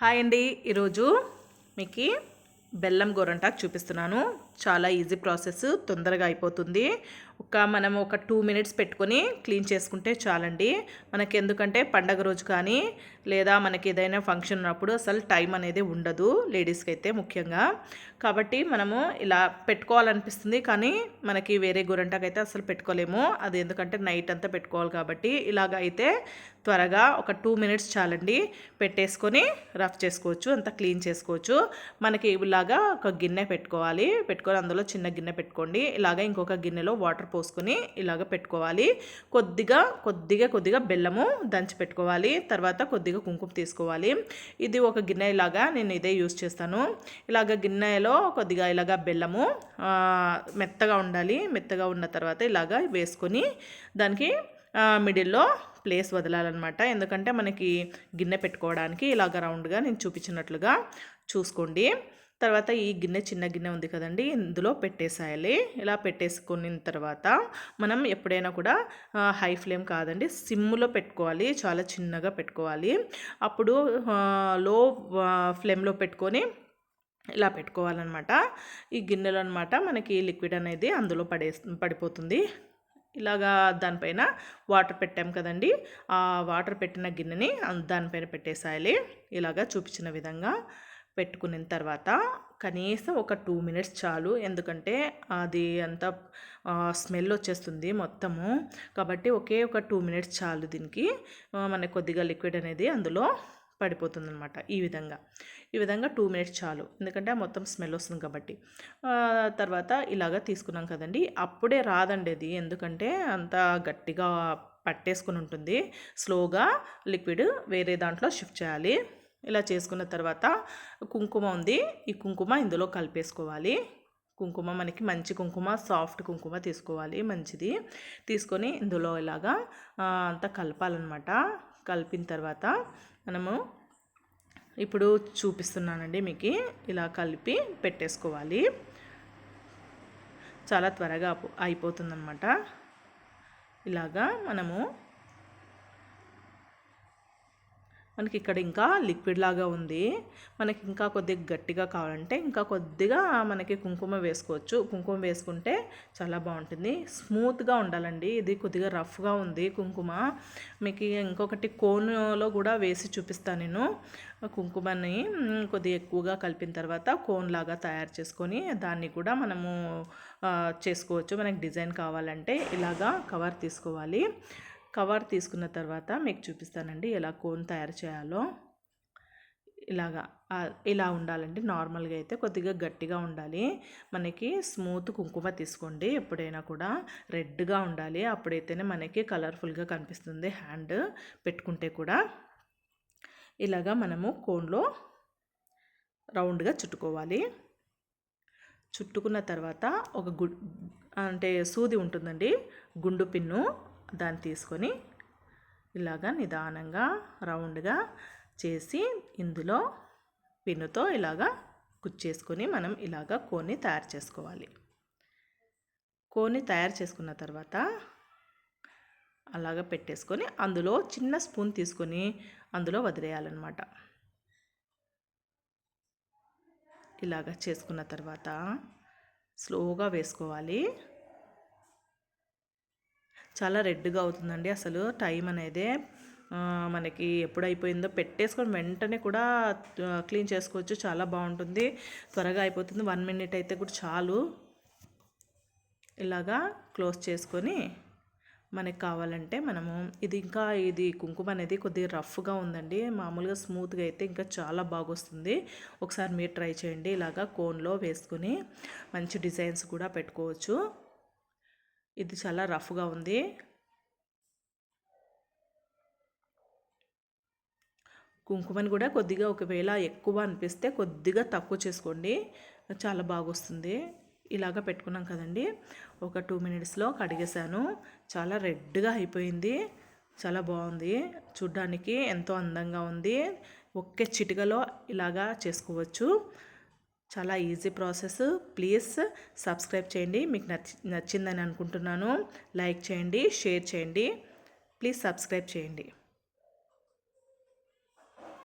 Hi అండి, ఈరోజు మీకు బెల్లం గోరంటాకు చూపిస్తున్నాను. చాలా ఈజీ ప్రాసెస్, తొందరగా అయిపోతుంది. మనం ఒక 2 మినిట్స్ పెట్టుకొని క్లీన్ చేసుకుంటే చాలండి. మనకి ఎందుకంటే పండగ రోజు కానీ లేదా మనకి ఏదైనా ఫంక్షన్ ఉన్నప్పుడు అసలు టైం అనేది ఉండదు, లేడీస్కి అయితే ముఖ్యంగా. కాబట్టి మనము ఇలా పెట్టుకోవాలనిపిస్తుంది, కానీ మనకి వేరే గోరంటాకు అయితే అసలు పెట్టుకోలేము. అది ఎందుకంటే నైట్ అంతా పెట్టుకోవాలి కాబట్టి ఇలాగ అయితే త్వరగా ఒక 2 మినిట్స్ చాలండి, పెట్టేసుకొని రఫ్ చేసుకోవచ్చు, అంతా క్లీన్ చేసుకోవచ్చు. మనకి ఇలాగా ఒక గిన్నె పెట్టుకోవాలి. పెట్టుకొని అందులో చిన్న గిన్నె పెట్టుకోండి. ఇలాగ ఇంకొక గిన్నెలో వాటర్ పోసుకొని ఇలాగ పెట్టుకోవాలి. కొద్దిగా బెల్లము దంచి పెట్టుకోవాలి. తర్వాత కొద్దిగా కుంకుమ తీసుకోవాలి. ఇది ఒక గిన్నె, ఇలాగా నేను ఇదే యూస్ చేస్తాను. ఇలాగ గిన్నెలో కొద్దిగా ఇలాగ బెల్లము మెత్తగా ఉండాలి. మెత్తగా ఉన్న తర్వాత ఇలాగ వేసుకొని దానికి మిడిల్లో ప్లేస్ వదలాలన్నమాట. ఎందుకంటే మనకి గిన్నె పెట్టుకోవడానికి ఇలాగ రౌండ్గా నేను చూపించినట్లుగా చూసుకోండి. తర్వాత ఈ గిన్నె, చిన్న గిన్నె ఉంది కదండి, ఇందులో పెట్టేసేయాలి. ఇలా పెట్టేసుకున్న తర్వాత మనం ఎప్పుడైనా కూడా హై ఫ్లేమ్ కాదండి, సిమ్లో పెట్టుకోవాలి. చాలా చిన్నగా పెట్టుకోవాలి. అప్పుడు లో ఫ్లేమ్లో పెట్టుకొని ఇలా పెట్టుకోవాలన్నమాట. ఈ గిన్నెలో అనమాట మనకి లిక్విడ్ అనేది అందులో పడిపోతుంది. ఇలాగా దానిపైన వాటర్ పెట్టాం కదండి, ఆ వాటర్ పెట్టిన గిన్నెని దానిపైన పెట్టేసేయాలి. ఇలాగా చూపించిన విధంగా పెట్టుకున్న తర్వాత కనీసం ఒక 2 మినిట్స్ చాలు. ఎందుకంటే అది అంతా స్మెల్ వచ్చేస్తుంది మొత్తము. కాబట్టి ఒక 2 మినిట్స్ చాలు. దీనికి మనకి కొద్దిగా లిక్విడ్ అనేది అందులో పడిపోతుంది అనమాట. ఈ విధంగా 2 మినిట్స్ చాలు, ఎందుకంటే మొత్తం స్మెల్ వస్తుంది కాబట్టి. తర్వాత ఇలాగ తీసుకున్నాం కదండి, అప్పుడే రాదండి అది, ఎందుకంటే అంత గట్టిగా పట్టేసుకుని ఉంటుంది. స్లోగా లిక్విడ్ వేరే దాంట్లో షిఫ్ట్ చేయాలి. ఇలా చేసుకున్న తర్వాత కుంకుమ ఉంది, ఈ కుంకుమ ఇందులో కలిపేసుకోవాలి. కుంకుమ మనకి మంచి కుంకుమ, సాఫ్ట్ కుంకుమ తీసుకోవాలి, మంచిది. తీసుకొని ఇందులో ఇలాగా అంతా కలపాలన్నమాట. కలిపిన తర్వాత మనము ఇప్పుడు చూపిస్తున్నానండి మీకు, ఇలా కలిపి పెట్టేసుకోవాలి. చాలా త్వరగా అయిపోతుందన్నమాట. ఇలాగా మనకి ఇక్కడ ఇంకా లిక్విడ్ లాగా ఉంది. మనకి ఇంకా కొద్దిగా గట్టిగా కావాలంటే ఇంకా కొద్దిగా మనకి కుంకుమ వేసుకోవచ్చు. కుంకుమ వేసుకుంటే చాలా బాగుంటుంది. స్మూత్గా ఉండాలండి, ఇది కొద్దిగా రఫ్గా ఉంది కుంకుమ. మీకు ఇంకొకటి కోన్లో కూడా వేసి చూపిస్తాను నేను. కుంకుమని కొద్దిగా ఎక్కువగా కలిపిన తర్వాత కోన్ లాగా తయారు చేసుకొని దాన్ని కూడా మనము చేసుకోవచ్చు. మనకి డిజైన్ కావాలంటే ఇలాగా కవర్ తీసుకోవాలి. కవర్ తీసుకున్న తర్వాత మీకు చూపిస్తానండి ఎలా కోన్ తయారు చేయాలో. ఇలా ఉండాలండి. నార్మల్గా అయితే కొద్దిగా గట్టిగా ఉండాలి. మనకి స్మూత్ కుంకుమ తీసుకోండి. ఎప్పుడైనా కూడా రెడ్గా ఉండాలి, అప్పుడైతేనే మనకి కలర్ఫుల్గా కనిపిస్తుంది హ్యాండ్ పెట్టుకుంటే కూడా. ఇలాగా మనము కోన్లో రౌండ్గా చుట్టుకోవాలి. చుట్టుకున్న తర్వాత ఒక అంటే సూది ఉంటుందండి, గుండు పిన్ను, దాన్ని తీసుకొని ఇలాగా నిదానంగా రౌండ్గా చేసి ఇందులో పిన్నుతో ఇలాగా కుచ్చేసుకొని మనం ఇలాగా కోన్ని తయారు చేసుకోవాలి. కోన్ని తయారు చేసుకున్న తర్వాత అలాగా పెట్టేసుకొని అందులో చిన్న స్పూన్ తీసుకొని అందులో వదిలేయాలన్నమాట. ఇలాగ చేసుకున్న తర్వాత స్లోగా వేసుకోవాలి. చాలా రెడ్గా అవుతుందండి, అసలు టైం అనేది మనకి ఎప్పుడైపోయిందో పెట్టేసుకొని వెంటనే కూడా క్లీన్ చేసుకోవచ్చు. చాలా బాగుంటుంది, త్వరగా అయిపోతుంది. 1 మినిట్ అయితే కూడా చాలు. ఇలాగా క్లోజ్ చేసుకొని మనకి కావాలంటే మనము ఇది కుంకుమ అనేది కొద్దిగా రఫ్గా ఉందండి. మామూలుగా స్మూత్గా అయితే ఇంకా చాలా బాగొస్తుంది. ఒకసారి మీరు ట్రై చేయండి. ఇలాగా కోన్లో వేసుకొని మంచి డిజైన్స్ కూడా పెట్టుకోవచ్చు. ఇది చాలా రఫ్గా ఉంది. కుంకుమని కూడా కొద్దిగా ఒకవేళ ఎక్కువ అనిపిస్తే కొద్దిగా తక్కువ చేసుకోండి, చాలా బాగొస్తుంది. ఇలాగ పెట్టుకున్నాం కదండి, ఒక 2 మినిట్స్లో కడిగేసాను. చాలా రెడ్గా అయిపోయింది, చాలా బాగుంది. చూడ్డానికి ఎంతో అందంగా ఉంది. ఒకే చిటికలో ఇలాగా చేసుకోవచ్చు. చాలా ఈజీ ప్రాసెస్. ప్లీజ్ సబ్స్క్రైబ్ చేయండి. మీకు నచ్చిందని అనుకుంటున్నాను. లైక్ చేయండి, షేర్ చేయండి. ప్లీజ్ సబ్స్క్రైబ్ చేయండి.